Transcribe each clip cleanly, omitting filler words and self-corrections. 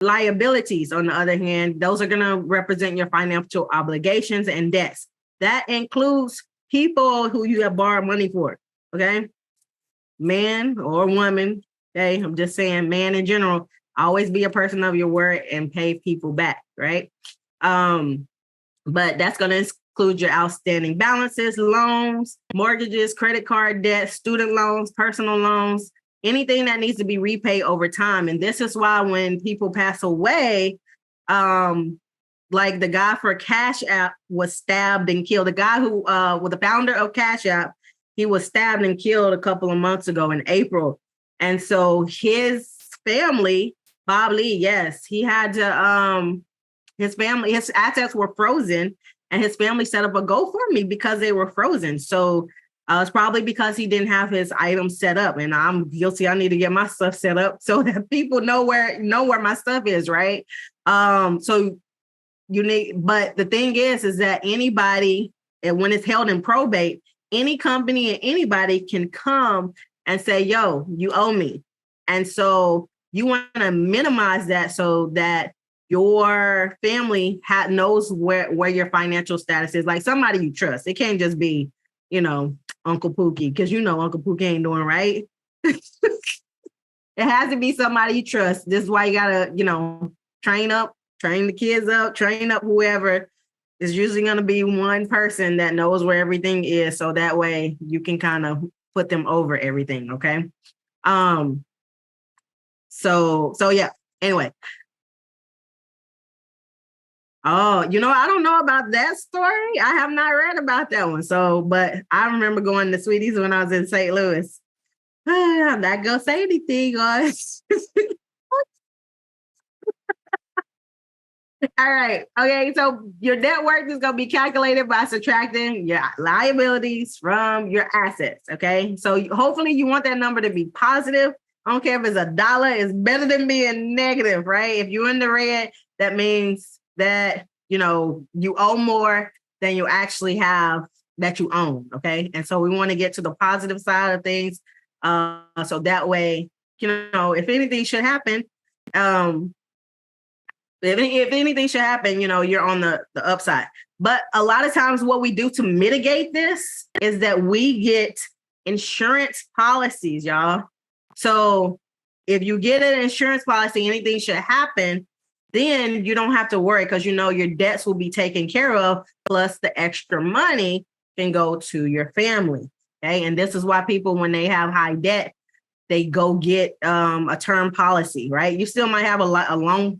Liabilities, on the other hand, those are going to represent your financial obligations and debts. That includes people who you have borrowed money for, okay? Man or woman, okay? I'm just saying, man in general, always be a person of your word and pay people back, right? But that's going to include your outstanding balances, loans, mortgages, credit card debt, student loans, personal loans, anything that needs to be repaid over time. And this is why when people pass away, like the guy for Cash App was stabbed and killed. The guy who was the founder of Cash App, he was stabbed and killed a couple of months ago in April. And so his family, Bob Lee, yes, he had to, his assets were frozen, and his family set up a GoFundMe because they were frozen. So it's probably because he didn't have his items set up, and I'm guilty. I need to get my stuff set up so that people know where my stuff is, right? So you need, but the thing is that anybody, and when it's held in probate, any company and anybody can come and say, yo, you owe me. And so you want to minimize that so that your family knows where your financial status is, like somebody you trust. It can't just be, Uncle Pookie, because Uncle Pookie ain't doing right. It has to be somebody you trust. This is why you gotta, train the kids up, train up whoever. Is usually going to be one person that knows where everything is. So that way you can kind of put them over everything. Okay. So yeah, anyway. Oh, I don't know about that story. I have not read about that one. So, but I remember going to Sweeties when I was in St. Louis. I'm not going to say anything, guys. All right. Okay. So your net worth is going to be calculated by subtracting your liabilities from your assets. Okay. So hopefully you want that number to be positive. I don't care if it's $1, it's better than being negative, right? If you're in the red, that means that, you owe more than you actually have that you own. Okay. And so we want to get to the positive side of things. So that way, if anything should happen, if anything should happen, you're on the upside. But a lot of times what we do to mitigate this is that we get insurance policies, y'all. So if you get an insurance policy, anything should happen, then you don't have to worry because your debts will be taken care of. Plus the extra money can go to your family. Okay. And this is why people, when they have high debt, they go get a term policy, right? You still might have a whole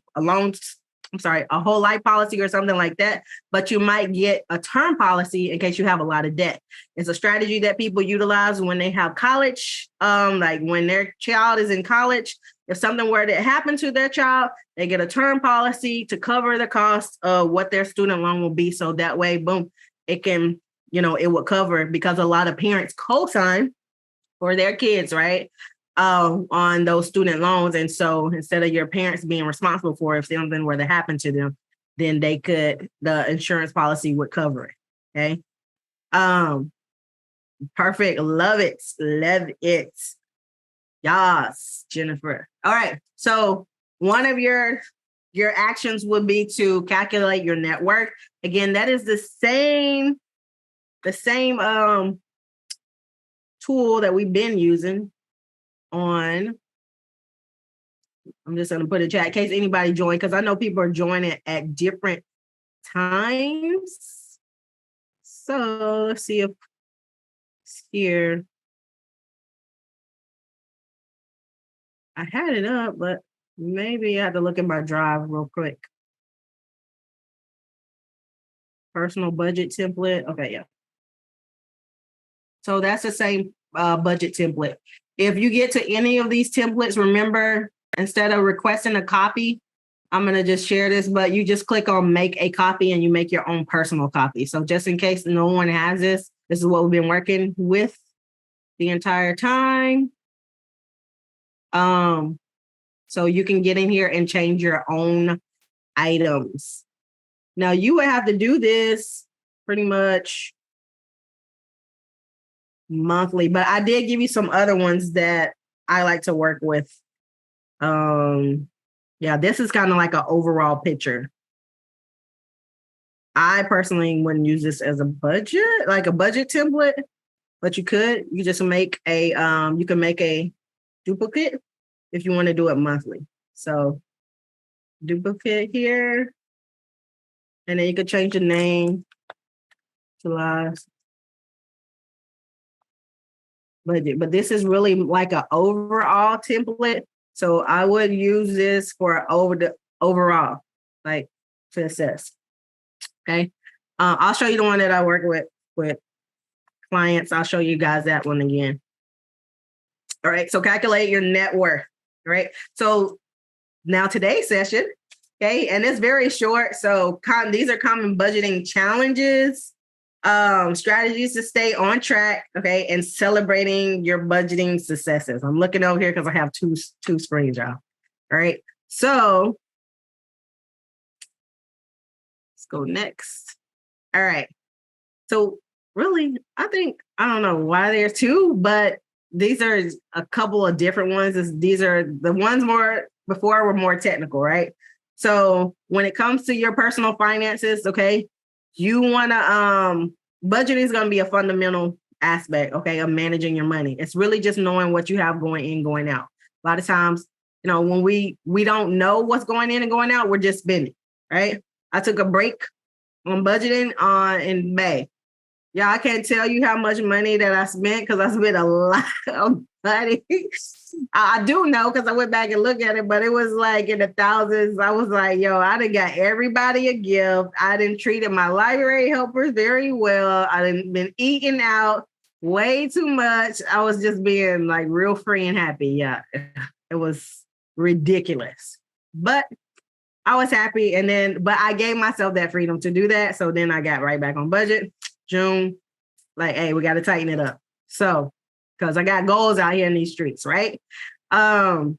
life policy or something like that, but you might get a term policy in case you have a lot of debt. It's a strategy that people utilize when they have college, like when their child is in college. If something were to happen to their child, they get a term policy to cover the cost of what their student loan will be. So that way, boom, it can, it would cover, because a lot of parents co-sign for their kids, right? On those student loans. And so instead of your parents being responsible for it, if something were to happen to them, then the insurance policy would cover it. Okay. Perfect. Love it. Yes, Jennifer. All right. So one of your actions would be to calculate your net worth. Again, that is the same tool that we've been using on. I'm just going to put a chat in case anybody joined, because I know people are joining at different times. So let's see if it's here. I had it up, but maybe I have to look at my drive real quick. Personal budget template. Okay, yeah. So that's the same budget template. If you get to any of these templates, remember, instead of requesting a copy, I'm going to just share this, but you just click on make a copy and you make your own personal copy. So just in case no one has this is what we've been working with the entire time. So you can get in here and change your own items. Now you would have to do this pretty much monthly, but I did give you some other ones that I like to work with. Yeah, this is kind of like an overall picture. I personally wouldn't use this as a budget, like a budget template, but you just make a, you can make a duplicate if you want to do it monthly. So duplicate here, and then you could change the name to last budget. But this is really like an overall template. So I would use this for overall, like to assess. Okay. I'll show you the one that I work with clients. I'll show you guys that one again. All right. So calculate your net worth. All right. So now today's session, okay, and it's very short. So these are common budgeting challenges, strategies to stay on track, okay, and celebrating your budgeting successes. I'm looking over here because I have two screens, y'all. All right. So let's go next. All right. So really, I don't know why there's two, but these are a couple of different ones. These are the ones before were more technical, right? So when it comes to your personal finances, okay, you want to, budgeting is going to be a fundamental aspect, okay, of managing your money. It's really just knowing what you have going in, going out. A lot of times, when we don't know what's going in and going out, we're just spending, right? I took a break on budgeting in May. Yeah, I can't tell you how much money that I spent because I spent a lot of money. I do know because I went back and looked at it, but it was like in the thousands. I was like, yo, I done got everybody a gift. I done treated my library helpers very well. I done been eating out way too much. I was just being like real free and happy. Yeah, it was ridiculous. But I was happy. But I gave myself that freedom to do that. So then I got right back on budget. June, like, hey, we got to tighten it up. So, because I got goals out here in these streets, right? But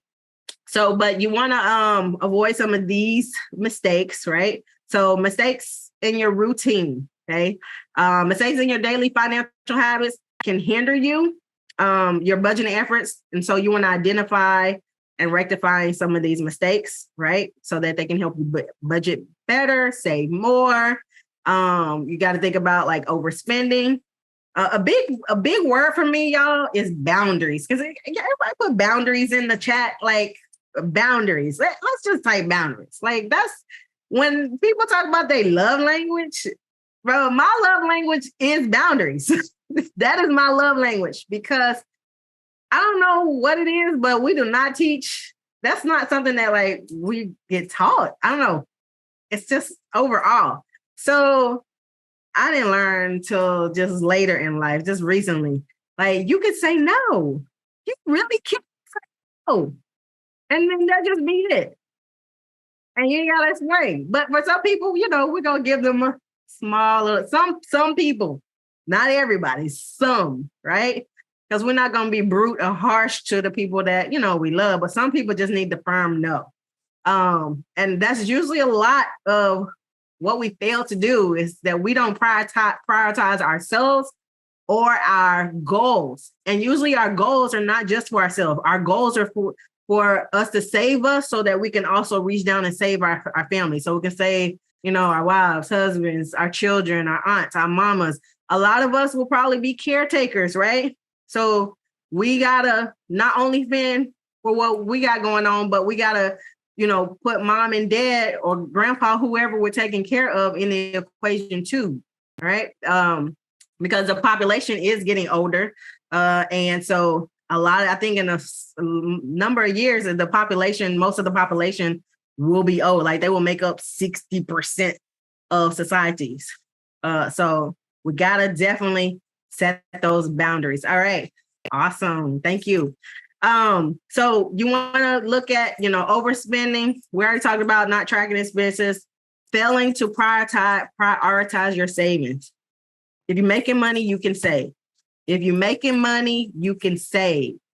you want to avoid some of these mistakes, right? So mistakes in your routine, okay? Mistakes in your daily financial habits can hinder your budgeting efforts. And so you want to identify and rectify some of these mistakes, right? So that they can help you budget better, save more. You got to think about like overspending. A big word for me, y'all, is boundaries. Because everybody put boundaries in the chat, like boundaries. Let's just type boundaries. Like that's when people talk about their love language, bro, my love language is boundaries. That is my love language because I don't know what it is, but we do not teach. That's not something that like we get taught. I don't know. It's just overall. So I didn't learn till just later in life, just recently. Like you could say no. You really can't say no. And then that just be it. And you ain't gotta explain. But for some people, we're gonna give them a smaller, some people, not everybody, some, right? Because we're not gonna be brute or harsh to the people that we love, but some people just need the firm no. And that's usually a lot of what we fail to do is that we don't prioritize ourselves or our goals. And usually our goals are not just for ourselves. Our goals are for us to save us so that we can also reach down and save our family. So we can save, our wives, husbands, our children, our aunts, our mamas. A lot of us will probably be caretakers, right? So we gotta not only fend for what we got going on, but we gotta put mom and dad or grandpa, whoever we're taking care of in the equation too, right? Because the population is getting older. And so I think in a number of years, most of the population will be old. Like they will make up 60% of societies. So we gotta definitely set those boundaries. All right. Awesome. Thank you. So you want to look at, overspending. We already talked about not tracking expenses, failing to prioritize your savings. If you're making money, you can save. If you're making money, you can save.